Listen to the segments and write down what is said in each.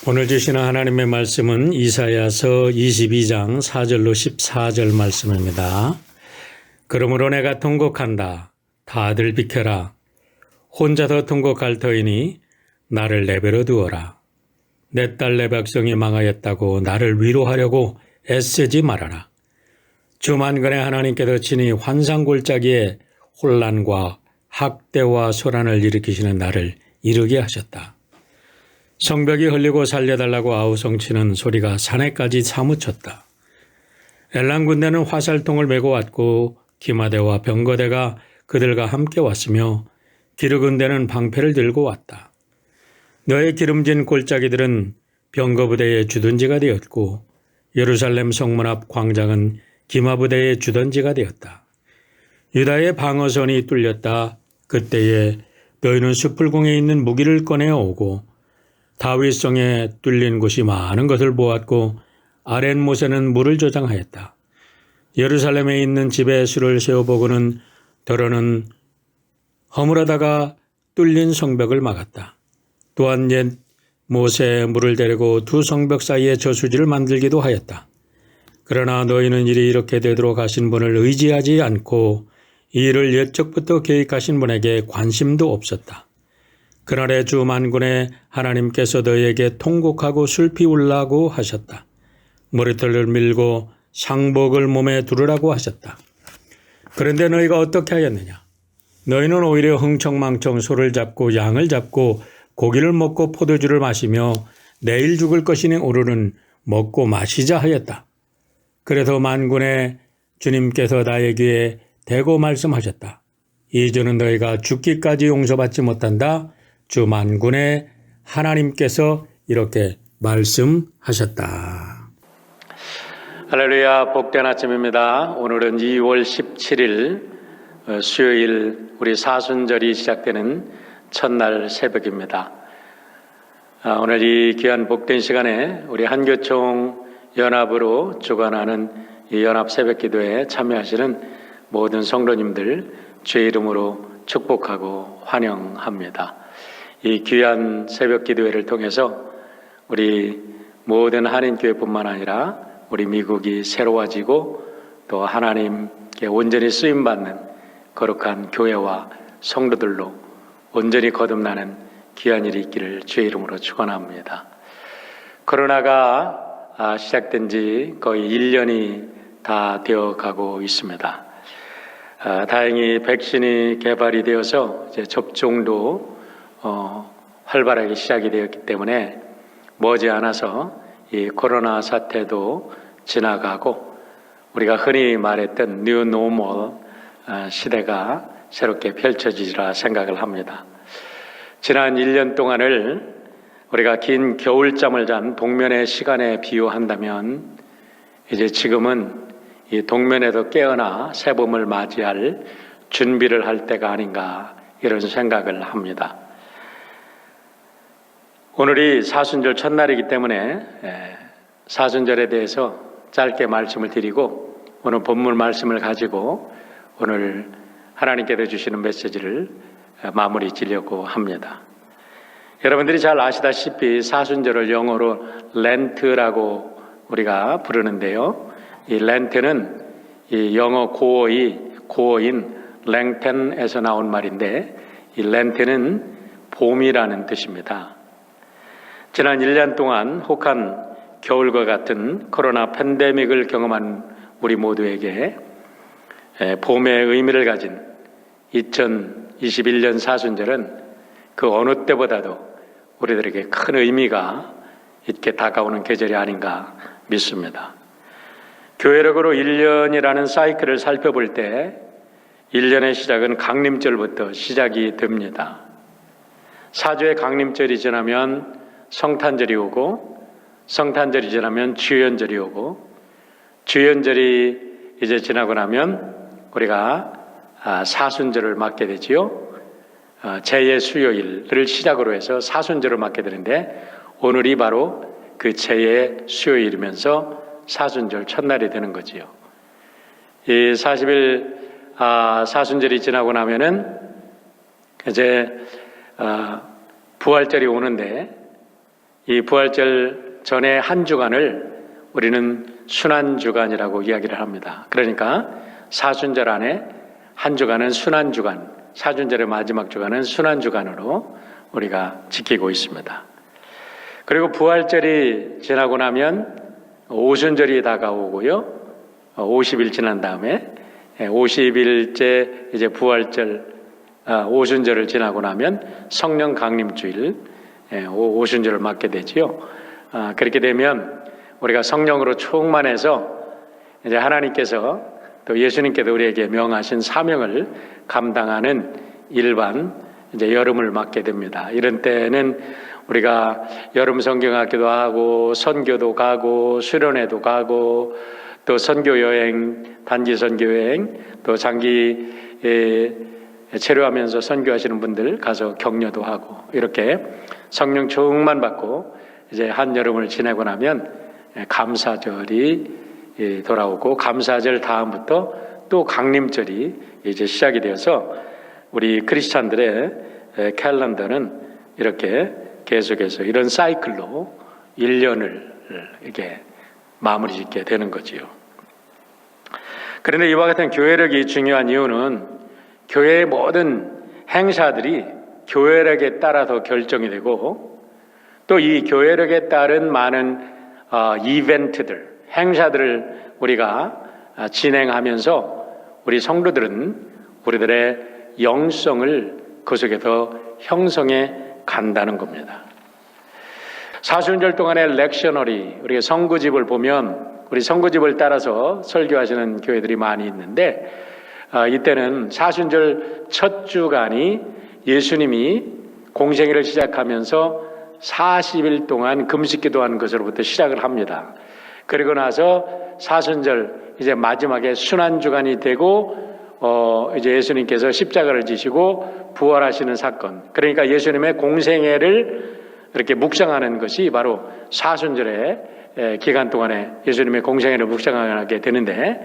오늘 주시는 하나님의 말씀은 이사야서 22장 4절로 14절 말씀입니다. 그러므로 내가 통곡한다. 다들 비켜라. 혼자 더 통곡할 터이니 나를 내버려 두어라. 내 딸 내 백성이 망하였다고 나를 위로하려고 애쓰지 말아라. 주만군의 하나님께서 친히 환상골짜기에 혼란과 학대와 소란을 일으키시는 나를 이르게 하셨다. 성벽이 흘리고 살려달라고 아우성치는 소리가 산에까지 사무쳤다. 엘람 군대는 화살통을 메고 왔고 기마대와 병거대가 그들과 함께 왔으며 기르 군대는 방패를 들고 왔다. 너의 기름진 골짜기들은 병거부대의 주둔지가 되었고 예루살렘 성문 앞 광장은 기마부대의 주둔지가 되었다. 유다의 방어선이 뚫렸다. 그때에 너희는 숲풀궁에 있는 무기를 꺼내어 오고 다윗성에 뚫린 곳이 많은 것을 보았고 아랫못에는 물을 저장하였다. 예루살렘에 있는 집에 수를 세워보고는 더러는 허물하다가 뚫린 성벽을 막았다. 또한 옛 못에 물을 데리고 두 성벽 사이에 저수지를 만들기도 하였다. 그러나 너희는 일이 이렇게 되도록 하신 분을 의지하지 않고 이 일을 옛적부터 계획하신 분에게 관심도 없었다. 그날에 주 만군의 하나님께서 너희에게 통곡하고 슬피 울라고 하셨다. 머리털을 밀고 상복을 몸에 두르라고 하셨다. 그런데 너희가 어떻게 하였느냐? 너희는 오히려 흥청망청 소를 잡고 양을 잡고 고기를 먹고 포도주를 마시며 내일 죽을 것이니 오늘은 먹고 마시자 하였다. 그래서 만군의 주님께서 나의 귀에 대고 말씀하셨다. 이 죄는 너희가 죽기까지 용서받지 못한다. 주 만군의 하나님께서 이렇게 말씀하셨다. 할렐루야, 복된 아침입니다. 오늘은 2월 17일 수요일 우리 사순절이 시작되는 첫날 새벽입니다. 오늘 이 귀한 복된 시간에 우리 한교총 연합으로 주관하는 이 연합 새벽기도에 참여하시는 모든 성도님들 주의 이름으로 축복하고 환영합니다. 이 귀한 새벽 기도회를 통해서 우리 모든 한인교회뿐만 아니라 우리 미국이 새로워지고 또 하나님께 온전히 쓰임받는 거룩한 교회와 성도들로 온전히 거듭나는 귀한 일이 있기를 주의 이름으로 축원합니다. 코로나가 시작된 지 거의 1년이 다 되어가고 있습니다. 다행히 백신이 개발이 되어서 이제 접종도 활발하게 시작이 되었기 때문에 머지않아서 이 코로나 사태도 지나가고 우리가 흔히 말했던 뉴 노멀 시대가 새롭게 펼쳐지리라 생각을 합니다. 지난 1년 동안을 우리가 긴 겨울잠을 잔 동면의 시간에 비유한다면 이제 지금은 이 동면에도 깨어나 새봄을 맞이할 준비를 할 때가 아닌가 이런 생각을 합니다. 오늘이 사순절 첫날이기 때문에 사순절에 대해서 짧게 말씀을 드리고 오늘 본문 말씀을 가지고 오늘 하나님께서 주시는 메시지를 마무리 지려고 합니다. 여러분들이 잘 아시다시피 사순절을 영어로 렌트라고 우리가 부르는데요. 이 렌트는 이 영어 고어인 랭텐에서 나온 말인데 이 렌트는 봄이라는 뜻입니다. 지난 1년 동안 혹한 겨울과 같은 코로나 팬데믹을 경험한 우리 모두에게 봄의 의미를 가진 2021년 사순절은 그 어느 때보다도 우리들에게 큰 의미가 있게 다가오는 계절이 아닌가 믿습니다. 교회력으로 1년이라는 사이클을 살펴볼 때 1년의 시작은 강림절부터 시작이 됩니다. 사주의 강림절이 지나면 성탄절이 오고 성탄절이 지나면 주연절이 오고 주연절이 이제 지나고 나면 우리가 사순절을 맞게 되지요. 제2의 수요일을 시작으로 해서 사순절을 맞게 되는데 오늘이 바로 그 제2의 수요일이면서 사순절 첫날이 되는 거지요. 이 40일 사순절이 지나고 나면은 이제 부활절이 오는데 이 부활절 전에 한 주간을 우리는 순환주간이라고 이야기를 합니다. 그러니까 사순절 안에 한 주간은 순환주간, 사순절의 마지막 주간은 순환주간으로 우리가 지키고 있습니다. 그리고 부활절이 지나고 나면 오순절이 다가오고요. 50일 지난 다음에 50일째 이제 부활절 오순절을 지나고 나면 성령 강림주일 오순절을 맞게 되지요. 그렇게 되면 우리가 성령으로 충만해서 이제 하나님께서 또 예수님께서 우리에게 명하신 사명을 감당하는 일반 이제 여름을 맞게 됩니다. 이런 때는 우리가 여름 성경학교도 하고 선교도 가고 수련회도 가고 또 선교 여행, 단기 선교 여행, 또 장기 체류하면서 선교하시는 분들 가서 격려도 하고 이렇게 성령 충만 받고 이제 한여름을 지내고 나면 감사절이 돌아오고 감사절 다음부터 또 강림절이 이제 시작이 되어서 우리 크리스찬들의 캘린더는 이렇게 계속해서 이런 사이클로 1년을 이렇게 마무리 짓게 되는 거지요. 그런데 이와 같은 교회력이 중요한 이유는 교회의 모든 행사들이 교회력에 따라서 결정이 되고 또 이 교회력에 따른 많은 이벤트들, 행사들을 우리가 진행하면서 우리 성도들은 우리들의 영성을 그 속에서 형성해 간다는 겁니다. 사순절 동안의 렉셔너리, 우리가 선구집을 보면 우리 선구집을 따라서 설교하시는 교회들이 많이 있는데 이때는 사순절 첫 주간이 예수님이 공생애를 시작하면서 40일 동안 금식기도하는 것으로부터 시작을 합니다. 그리고 나서 사순절 이제 마지막에 순환주간이 되고 이제 예수님께서 십자가를 지시고 부활하시는 사건, 그러니까 예수님의 공생애를 이렇게 묵상하는 것이 바로 사순절의 기간 동안에 예수님의 공생애를 묵상하게 되는데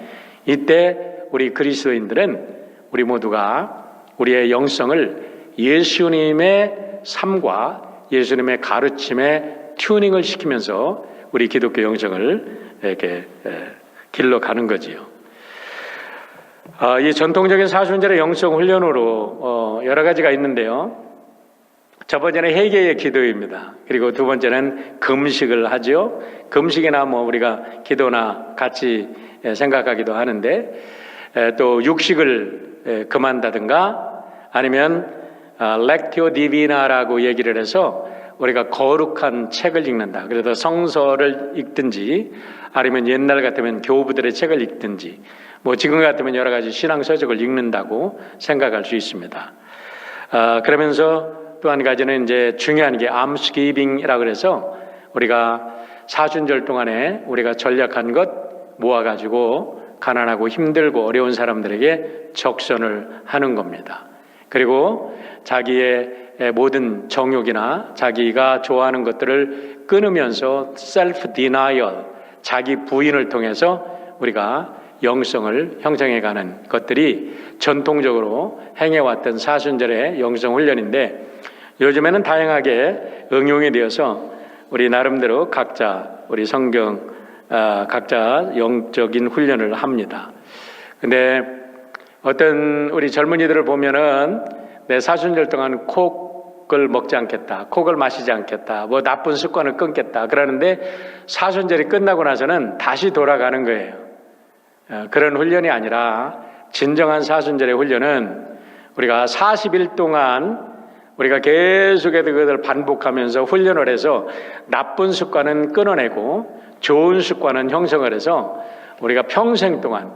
이때 우리 그리스도인들은 우리 모두가 우리의 영성을 예수님의 삶과 예수님의 가르침에 튜닝을 시키면서 우리 기독교 영성을 이렇게 길러가는 거지요. 이 전통적인 사순절의 영성 훈련으로 여러 가지가 있는데요. 첫 번째는 회개의 기도입니다. 그리고 두 번째는 금식을 하죠. 금식이나 우리가 기도나 같이 생각하기도 하는데 또 육식을 금한다든가 아니면 렉티오 디비나라고 얘기를 해서 우리가 거룩한 책을 읽는다. 그래서 성서를 읽든지 아니면 옛날 같으면 교부들의 책을 읽든지 지금 같으면 여러 가지 신앙 서적을 읽는다고 생각할 수 있습니다. 그러면서 또 한 가지는 이제 중요한 게 암스기빙이라고 그래서 우리가 사순절 동안에 우리가 전략한 것 모아가지고 가난하고 힘들고 어려운 사람들에게 적선을 하는 겁니다. 그리고 자기의 모든 정욕이나 자기가 좋아하는 것들을 끊으면서 셀프 디나이얼, 자기 부인을 통해서 우리가 영성을 형성해가는 것들이 전통적으로 행해왔던 사순절의 영성 훈련인데 요즘에는 다양하게 응용이 되어서 우리 나름대로 각자 우리 성경 각자 영적인 훈련을 합니다. 근데 어떤 우리 젊은이들을 보면은 내 사순절 동안 콕을 먹지 않겠다, 콕을 마시지 않겠다, 나쁜 습관을 끊겠다 그러는데 사순절이 끝나고 나서는 다시 돌아가는 거예요. 그런 훈련이 아니라 진정한 사순절의 훈련은 우리가 40일 동안 우리가 계속해서 그것을 반복하면서 훈련을 해서 나쁜 습관은 끊어내고 좋은 습관은 형성을 해서 우리가 평생 동안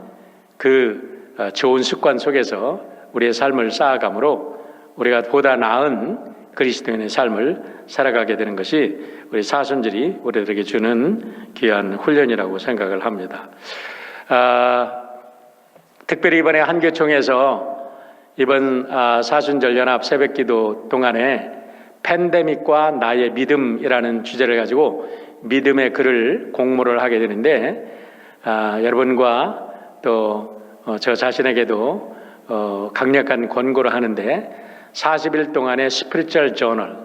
그 좋은 습관 속에서 우리의 삶을 쌓아가므로 우리가 보다 나은 그리스도인의 삶을 살아가게 되는 것이 우리 사순절이 우리들에게 주는 귀한 훈련이라고 생각을 합니다. 특별히 이번에 한교총에서 이번 사순절 연합 새벽기도 동안에 팬데믹과 나의 믿음이라는 주제를 가지고 믿음의 글을 공모를 하게 되는데 여러분과 또 저 자신에게도 강력한 권고를 하는데 40일 동안의 스피리추얼 저널,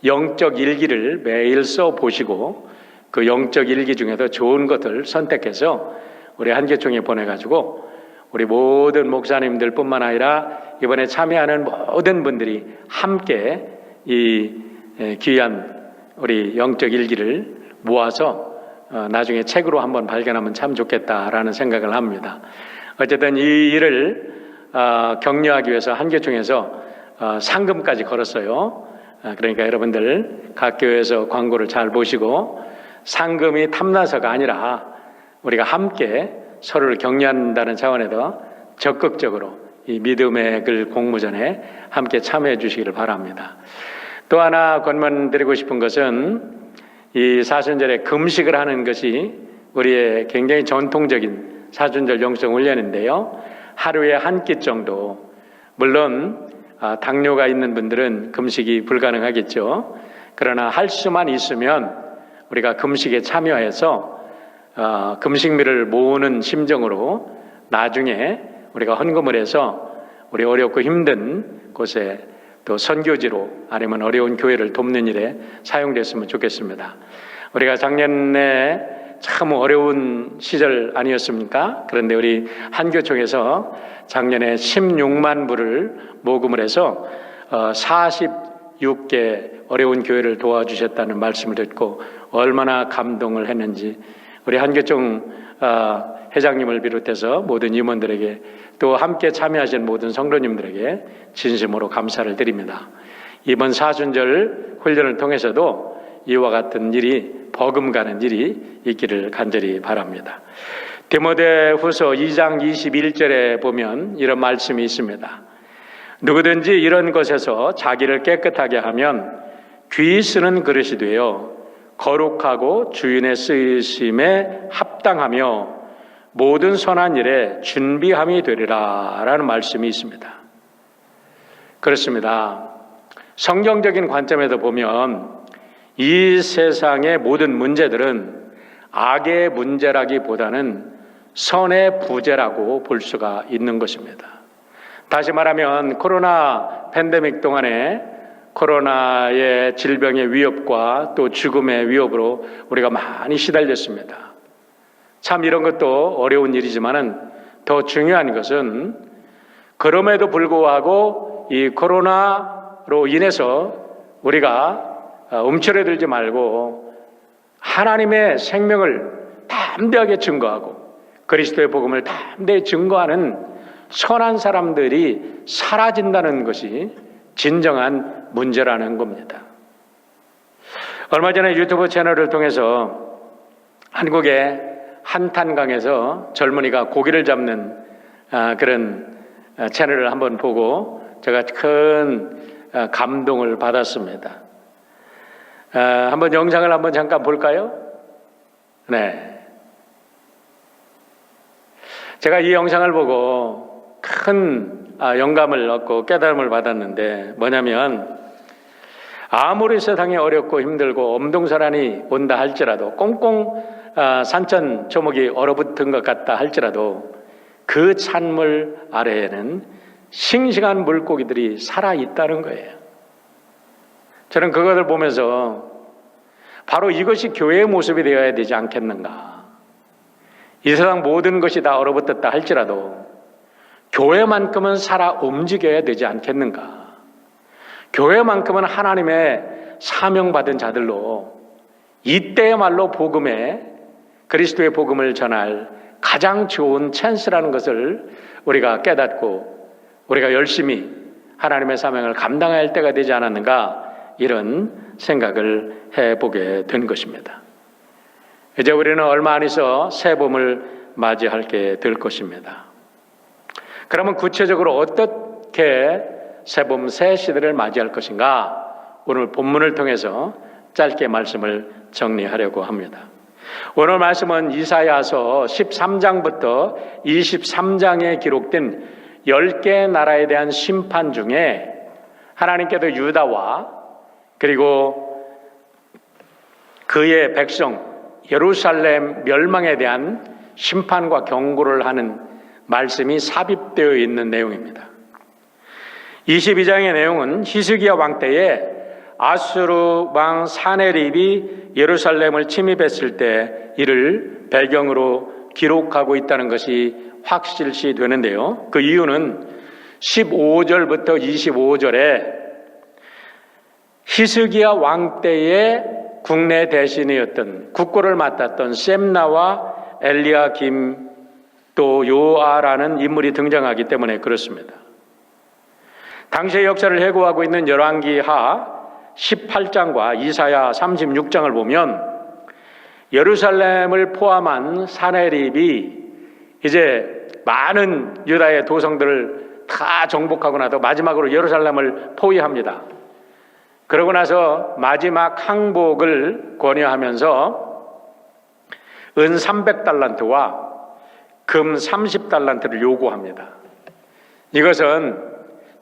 영적 일기를 매일 써보시고 그 영적 일기 중에서 좋은 것을 선택해서 우리 한교총에 보내가지고 우리 모든 목사님들 뿐만 아니라 이번에 참여하는 모든 분들이 함께 이 귀한 우리 영적 일기를 모아서 나중에 책으로 한번 발견하면 참 좋겠다라는 생각을 합니다. 어쨌든 이 일을 격려하기 위해서 한교총에서 상금까지 걸었어요. 그러니까 여러분들 각 교회에서 광고를 잘 보시고 상금이 탐나서가 아니라 우리가 함께 서로를 격려한다는 차원에서 적극적으로 이 믿음의 글 공모전에 함께 참여해 주시기를 바랍니다. 또 하나 권면드리고 싶은 것은 이 사순절에 금식을 하는 것이 우리의 굉장히 전통적인 사순절 영성 훈련인데요. 하루에 한 끼 정도, 물론 당뇨가 있는 분들은 금식이 불가능하겠죠. 그러나 할 수만 있으면 우리가 금식에 참여해서 금식미를 모으는 심정으로 나중에 우리가 헌금을 해서 우리 어렵고 힘든 곳에 또 선교지로 아니면 어려운 교회를 돕는 일에 사용됐으면 좋겠습니다. 우리가 작년에 참 어려운 시절 아니었습니까? 그런데 우리 한교총에서 작년에 16만 불을 모금을 해서 46개 어려운 교회를 도와주셨다는 말씀을 듣고 얼마나 감동을 했는지 우리 한교총 회장님을 비롯해서 모든 임원들에게 또 함께 참여하신 모든 성도님들에게 진심으로 감사를 드립니다. 이번 사순절 훈련을 통해서도 이와 같은 일이 버금가는 일이 있기를 간절히 바랍니다. 디모데후서 2장 21절에 보면 이런 말씀이 있습니다. 누구든지 이런 것에서 자기를 깨끗하게 하면 귀 쓰는 그릇이 되어 거룩하고 주인의 쓰이심에 합당하며 모든 선한 일에 준비함이 되리라 라는 말씀이 있습니다. 그렇습니다. 성경적인 관점에서 보면 이 세상의 모든 문제들은 악의 문제라기보다는 선의 부재라고 볼 수가 있는 것입니다. 다시 말하면 코로나 팬데믹 동안에 코로나의 질병의 위협과 또 죽음의 위협으로 우리가 많이 시달렸습니다. 참 이런 것도 어려운 일이지만은 더 중요한 것은 그럼에도 불구하고 이 코로나로 인해서 우리가 움츠러들지 말고 하나님의 생명을 담대하게 증거하고 그리스도의 복음을 담대히 증거하는 선한 사람들이 사라진다는 것이 진정한 문제라는 겁니다. 얼마 전에 유튜브 채널을 통해서 한국의 한탄강에서 젊은이가 고기를 잡는 그런 채널을 한번 보고 제가 큰 감동을 받았습니다. 한번 영상을 한번 잠깐 볼까요? 네. 제가 이 영상을 보고 큰 영감을 얻고 깨달음을 받았는데 뭐냐면 아무리 세상이 어렵고 힘들고 엄동설한이 온다 할지라도 꽁꽁 산천 조목이 얼어붙은 것 같다 할지라도 그 찬물 아래에는 싱싱한 물고기들이 살아있다는 거예요. 저는 그것을 보면서 바로 이것이 교회의 모습이 되어야 되지 않겠는가. 이 세상 모든 것이 다 얼어붙었다 할지라도 교회만큼은 살아 움직여야 되지 않겠는가. 교회만큼은 하나님의 사명받은 자들로 이때야말로 복음에 그리스도의 복음을 전할 가장 좋은 찬스라는 것을 우리가 깨닫고 우리가 열심히 하나님의 사명을 감당해야 할 때가 되지 않았는가 이런 생각을 해보게 된 것입니다. 이제 우리는 얼마 안 있어 새봄을 맞이하게 될 것입니다. 그러면 구체적으로 어떻게 새봄 새 시대를 맞이할 것인가 오늘 본문을 통해서 짧게 말씀을 정리하려고 합니다. 오늘 말씀은 이사야서 13장부터 23장에 기록된 10개 나라에 대한 심판 중에 하나님께서 유다와 그리고 그의 백성 예루살렘 멸망에 대한 심판과 경고를 하는 말씀이 삽입되어 있는 내용입니다. 22장의 내용은 히스기야 왕 때에 아수르 왕 사네립이 예루살렘을 침입했을 때 이를 배경으로 기록하고 있다는 것이 확실시 되는데요. 그 이유는 15절부터 25절에 히스기야 왕 때의 국내 대신이었던 국고를 맡았던 셈나와 엘리야김 또 요아라는 인물이 등장하기 때문에 그렇습니다. 당시의 역사를 회고하고 있는 열왕기하 18장과 이사야 36장을 보면 예루살렘을 포함한 사네립이 이제 많은 유다의 도성들을 다 정복하고 나서 마지막으로 예루살렘을 포위합니다. 그러고 나서 마지막 항복을 권유하면서 은 300달란트와 금 30달란트를 요구합니다. 이것은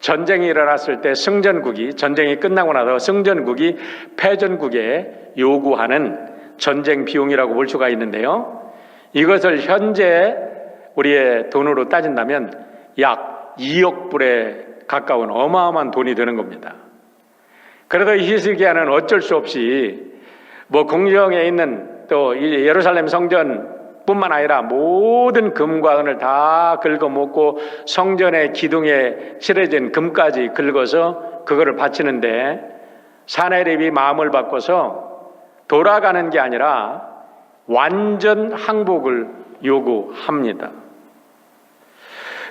전쟁이 일어났을 때 승전국이, 전쟁이 끝나고 나서 승전국이 패전국에 요구하는 전쟁 비용이라고 볼 수가 있는데요. 이것을 현재 우리의 돈으로 따진다면 약 2억 불에 가까운 어마어마한 돈이 되는 겁니다. 그래도 히스기야는 어쩔 수 없이 궁정에 있는 또 예루살렘 성전뿐만 아니라 모든 금과 은을 다 긁어먹고 성전의 기둥에 칠해진 금까지 긁어서 그거를 바치는데 사네립이 마음을 바꿔서 돌아가는 게 아니라 완전 항복을 요구합니다.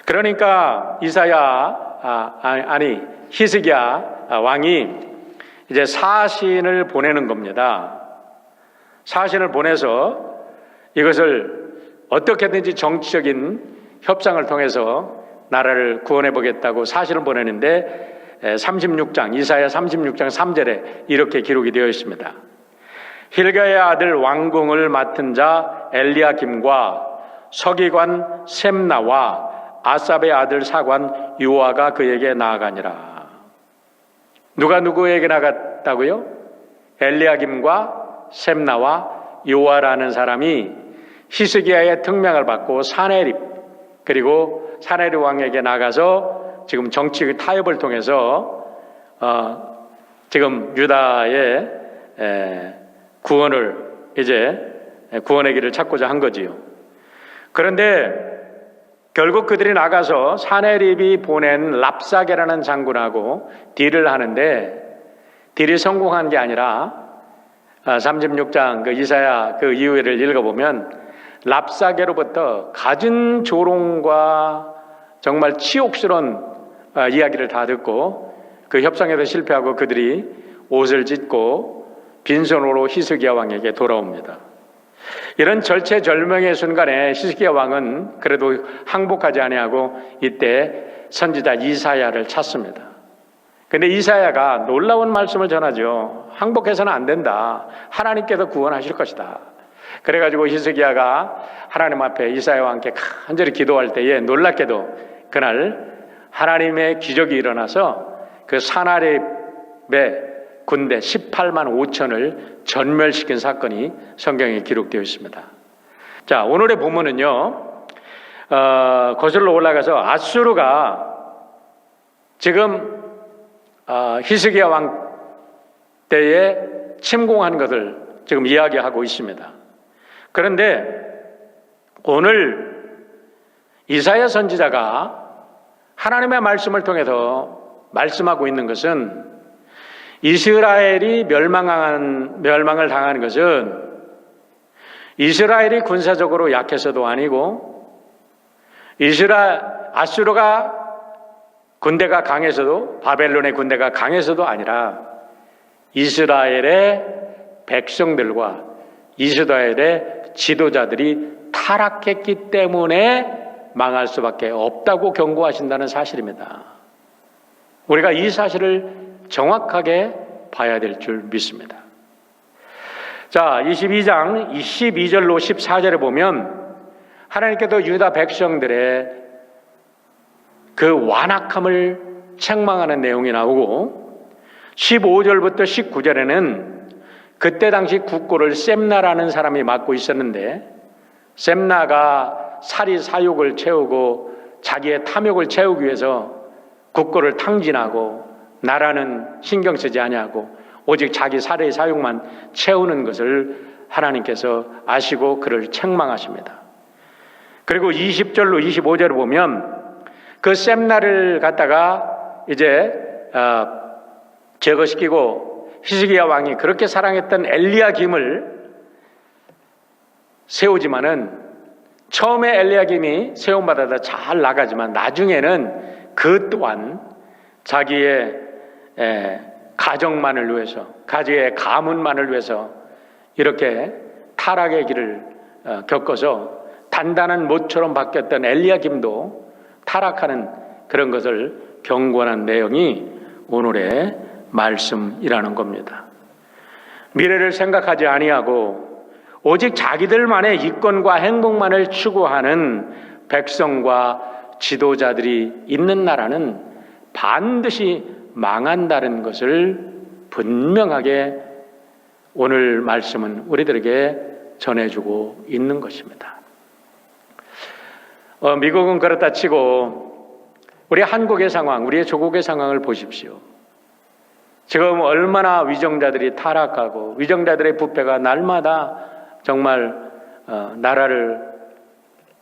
그러니까 히스기야 왕이 이제 사신을 보내는 겁니다. 사신을 보내서 이것을 어떻게든지 정치적인 협상을 통해서 나라를 구원해 보겠다고 사신을 보내는데 36장, 이사야 36장 3절에 이렇게 기록이 되어 있습니다. hilga의 아들 왕궁을 맡은 자 엘리야김과 서기관 셈나와 아삽의 아들 사관 요아가 그에게 나아가니라. 누가 누구에게 나갔다고요? 엘리야김과 셈나와 요아라는 사람이 히스기야의 특명을 받고 사네립 그리고 사네립 왕에게 나가서 지금 정치 타협을 통해서 지금 유다의 구원의 길을 찾고자 한 거지요. 그런데 결국 그들이 나가서 사네립이 보낸 랍사게라는 장군하고 딜을 하는데 딜이 성공한 게 아니라 36장 그 이사야 그 이후를 읽어보면 랍사게로부터 갖은 조롱과 정말 치욕스러운 이야기를 다 듣고 그 협상에도 실패하고 그들이 옷을 찢고 빈손으로 히스기야 왕에게 돌아옵니다. 이런 절체절명의 순간에 히스기야 왕은 그래도 항복하지 아니하고 이때 선지자 이사야를 찾습니다. 근데 이사야가 놀라운 말씀을 전하죠. 항복해서는 안 된다. 하나님께서 구원하실 것이다. 그래가지고 히스기야가 하나님 앞에 이사야와 함께 간절히 기도할 때에 놀랍게도 그날 하나님의 기적이 일어나서 그 사나립의 군대 18만 5천을 전멸시킨 사건이 성경에 기록되어 있습니다. 자, 오늘의 본문은요, 거슬러 올라가서 아수르가 지금 히스기야 왕 때에 침공한 것을 지금 이야기하고 있습니다. 그런데 오늘 이사야 선지자가 하나님의 말씀을 통해서 말씀하고 있는 것은 이스라엘이 멸망을 당하는 것은 이스라엘이 군사적으로 약해서도 아니고 아수르가 군대가 강해서도 바벨론의 군대가 강해서도 아니라 이스라엘의 백성들과 이스라엘의 지도자들이 타락했기 때문에 망할 수밖에 없다고 경고하신다는 사실입니다. 우리가 이 사실을 정확하게 봐야 될 줄 믿습니다. 자, 22장 12절로 14절에 보면 하나님께서 유다 백성들의 그 완악함을 책망하는 내용이 나오고 15절부터 19절에는 그때 당시 국고를 셈나라는 사람이 맡고 있었는데 셈나가 사리사욕을 채우고 자기의 탐욕을 채우기 위해서 국고를 탕진하고 나라는 신경 쓰지 아니하고 오직 자기 살의 사욕만 채우는 것을 하나님께서 아시고 그를 책망하십니다. 그리고 20절로 25절을 보면 그 셈나를 갖다가 이제 제거시키고 히스기야 왕이 그렇게 사랑했던 엘리야김을 세우지만은 처음에 엘리야김이 세움받아서 잘 나가지만 나중에는 그 또한 자기의 가정만을 위해서, 자기의 가문만을 위해서 이렇게 타락의 길을 겪어서 단단한 못처럼 바뀌었던 엘리야김도 타락하는 그런 것을 경고하는 내용이 오늘의 말씀이라는 겁니다. 미래를 생각하지 아니하고 오직 자기들만의 이권과 행복만을 추구하는 백성과 지도자들이 있는 나라는 반드시 망한다는 것을 분명하게 오늘 말씀은 우리들에게 전해주고 있는 것입니다. 미국은 그렇다 치고 우리 한국의 상황, 우리의 조국의 상황을 보십시오. 지금 얼마나 위정자들이 타락하고 위정자들의 부패가 날마다 정말 나라를,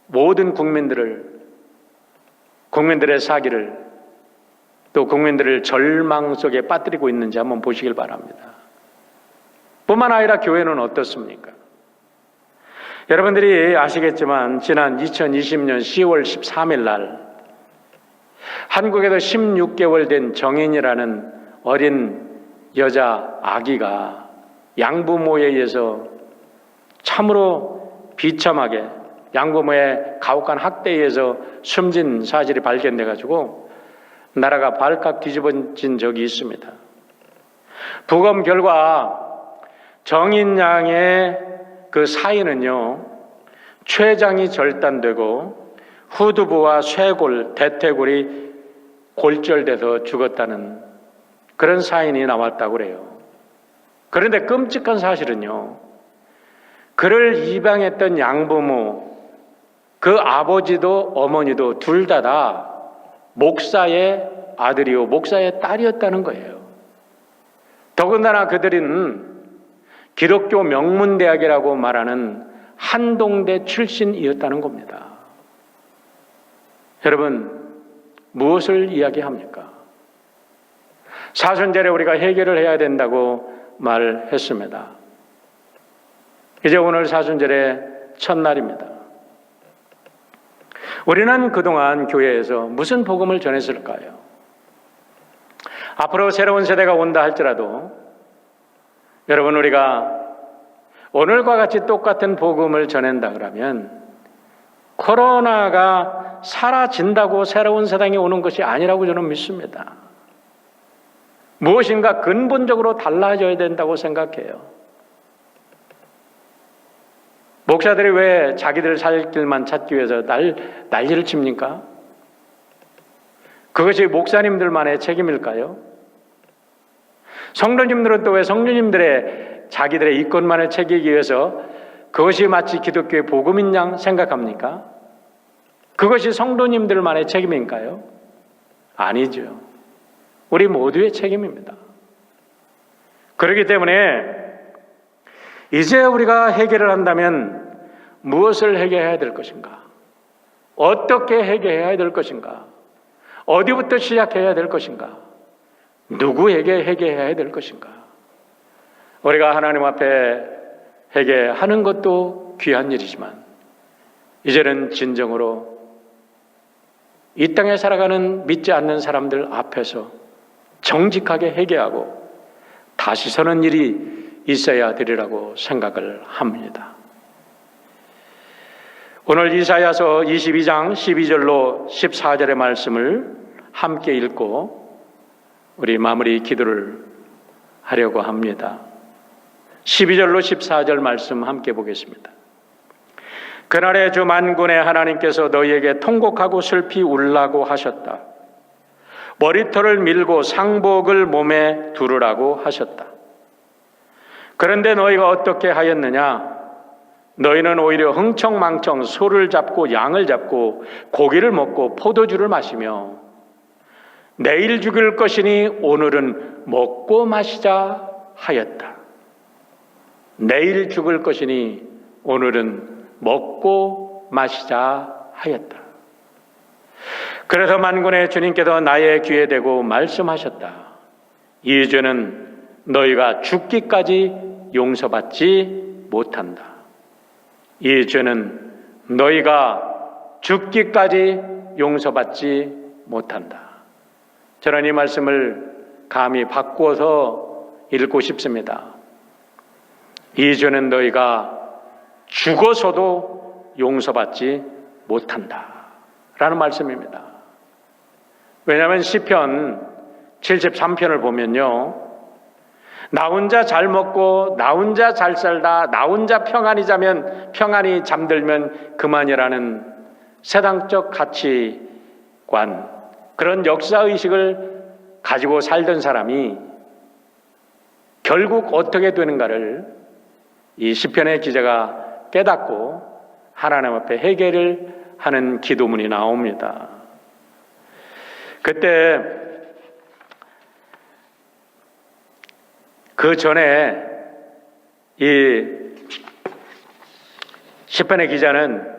모든 국민들의 사기를, 또 국민들을 절망 속에 빠뜨리고 있는지 한번 보시길 바랍니다. 뿐만 아니라 교회는 어떻습니까? 여러분들이 아시겠지만 지난 2020년 10월 13일 날 한국에서 16개월 된 정인이라는 어린 여자 아기가 양부모에 의해서 참으로 비참하게 양부모의 가혹한 학대에 의해서 숨진 사실이 발견돼 가지고 나라가 발칵 뒤집어진 적이 있습니다. 부검 결과 정인 양의 그 사인은요, 췌장이 절단되고 후두부와 쇄골, 대퇴골이 골절돼서 죽었다는 그런 사인이 나왔다고 그래요. 그런데 끔찍한 사실은요, 그를 입양했던 양부모, 그 아버지도 어머니도 둘 다 목사의 아들이요, 목사의 딸이었다는 거예요. 더군다나 그들은 기독교 명문대학이라고 말하는 한동대 출신이었다는 겁니다. 여러분, 무엇을 이야기합니까? 사순절에 우리가 해결을 해야 된다고 말했습니다. 이제 오늘 사순절의 첫날입니다. 우리는 그동안 교회에서 무슨 복음을 전했을까요? 앞으로 새로운 세대가 온다 할지라도 여러분, 우리가 오늘과 같이 똑같은 복음을 전한다 그러면 코로나가 사라진다고 새로운 세상이 오는 것이 아니라고 저는 믿습니다. 무엇인가 근본적으로 달라져야 된다고 생각해요. 목사들이 왜 자기들 살 길만 찾기 위해서 난리를 칩니까? 그것이 목사님들만의 책임일까요? 성도님들은 또 왜 성도님들의 자기들의 이권만을 챙기기 위해서 그것이 마치 기독교의 복음인 양 생각합니까? 그것이 성도님들만의 책임인가요? 아니죠. 우리 모두의 책임입니다. 그렇기 때문에 이제 우리가 해결을 한다면 무엇을 해결해야 될 것인가? 어떻게 해결해야 될 것인가? 어디부터 시작해야 될 것인가? 누구에게 회개해야 될 것인가? 우리가 하나님 앞에 회개하는 것도 귀한 일이지만 이제는 진정으로 이 땅에 살아가는 믿지 않는 사람들 앞에서 정직하게 회개하고 다시 서는 일이 있어야 되리라고 생각을 합니다. 오늘 이사야서 22장 12절로 14절의 말씀을 함께 읽고 우리 마무리 기도를 하려고 합니다. 12절로 14절 말씀 함께 보겠습니다. 그날에 주 만군의 하나님께서 너희에게 통곡하고 슬피 울라고 하셨다. 머리털을 밀고 상복을 몸에 두르라고 하셨다. 그런데 너희가 어떻게 하였느냐? 너희는 오히려 흥청망청 소를 잡고 양을 잡고 고기를 먹고 포도주를 마시며 내일 죽을 것이니 오늘은 먹고 마시자 하였다. 내일 죽을 것이니 오늘은 먹고 마시자 하였다. 그래서 만군의 주님께서 나의 귀에 대고 말씀하셨다. 이 죄는 너희가 죽기까지 용서받지 못한다. 이 죄는 너희가 죽기까지 용서받지 못한다. 저는 이 말씀을 감히 바꾸어서 읽고 싶습니다. 이 죄는 너희가 죽어서도 용서받지 못한다 라는 말씀입니다. 왜냐하면 시편 73편을 보면요, 나 혼자 잘 먹고 나 혼자 잘 살다 나 혼자 평안히 자면 평안히 잠들면 그만이라는 세상적 가치관, 그런 역사의식을 가지고 살던 사람이 결국 어떻게 되는가를 이 시편의 기자가 깨닫고 하나님 앞에 회개를 하는 기도문이 나옵니다. 그때 그 전에 이 시편의 기자는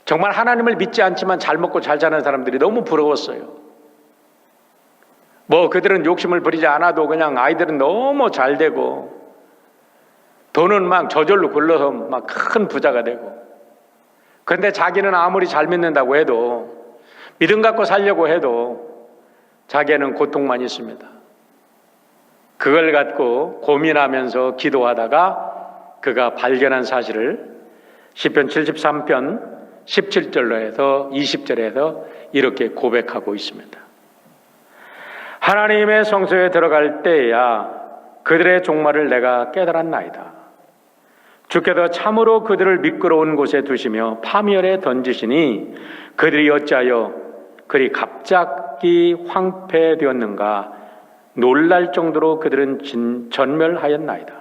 정말 하나님을 믿지 않지만 잘 먹고 잘 자는 사람들이 너무 부러웠어요. 뭐 그들은 욕심을 부리지 않아도 그냥 아이들은 너무 잘 되고 돈은 막 저절로 굴러서 막 큰 부자가 되고, 그런데 자기는 아무리 잘 믿는다고 해도, 믿음 갖고 살려고 해도 자기는 고통만 있습니다. 그걸 갖고 고민하면서 기도하다가 그가 발견한 사실을 시편 73편 17절로 해서 20절에서 이렇게 고백하고 있습니다. 하나님의 성소에 들어갈 때야 그들의 종말을 내가 깨달았나이다. 주께서 참으로 그들을 미끄러운 곳에 두시며 파멸에 던지시니 그들이 어찌하여 그리 갑자기 황폐되었는가. 놀랄 정도로 그들은 전멸하였나이다.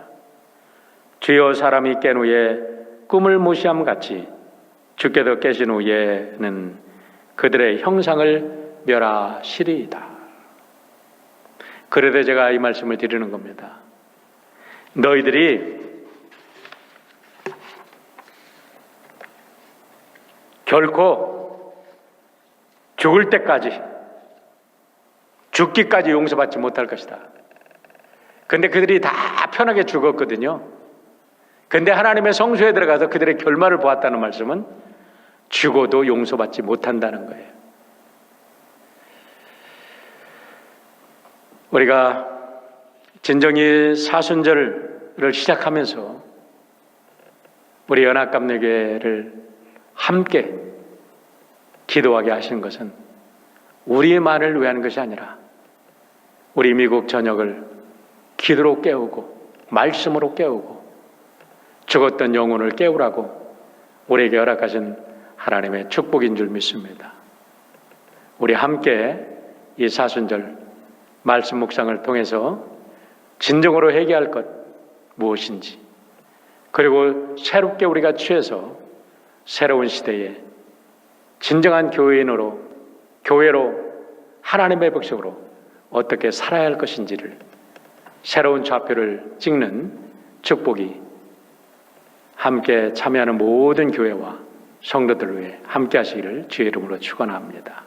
주여, 사람이 깬 후에 꿈을 무시함 같이 주께서 깨신 후에는 그들의 형상을 멸하시리이다. 그래도 제가 이 말씀을 드리는 겁니다. 너희들이 결코 죽을 때까지, 죽기까지 용서받지 못할 것이다. 근데 그들이 다 편하게 죽었거든요. 근데 하나님의 성소에 들어가서 그들의 결말을 보았다는 말씀은 죽어도 용서받지 못한다는 거예요. 우리가 진정이 사순절을 시작하면서 우리 연합감리교회를 함께 기도하게 하신 것은 우리만을 위한 것이 아니라 우리 미국 전역을 기도로 깨우고 말씀으로 깨우고 죽었던 영혼을 깨우라고 우리에게 허락하신 하나님의 축복인 줄 믿습니다. 우리 함께 이 사순절 말씀 묵상을 통해서 진정으로 회개할 것 무엇인지, 그리고 새롭게 우리가 취해서 새로운 시대에 진정한 교회인으로, 교회로, 하나님의 백성으로 어떻게 살아야 할 것인지를 새로운 좌표를 찍는 축복이 함께 참여하는 모든 교회와 성도들을 위해 함께 하시기를 주의 이름으로 축원합니다.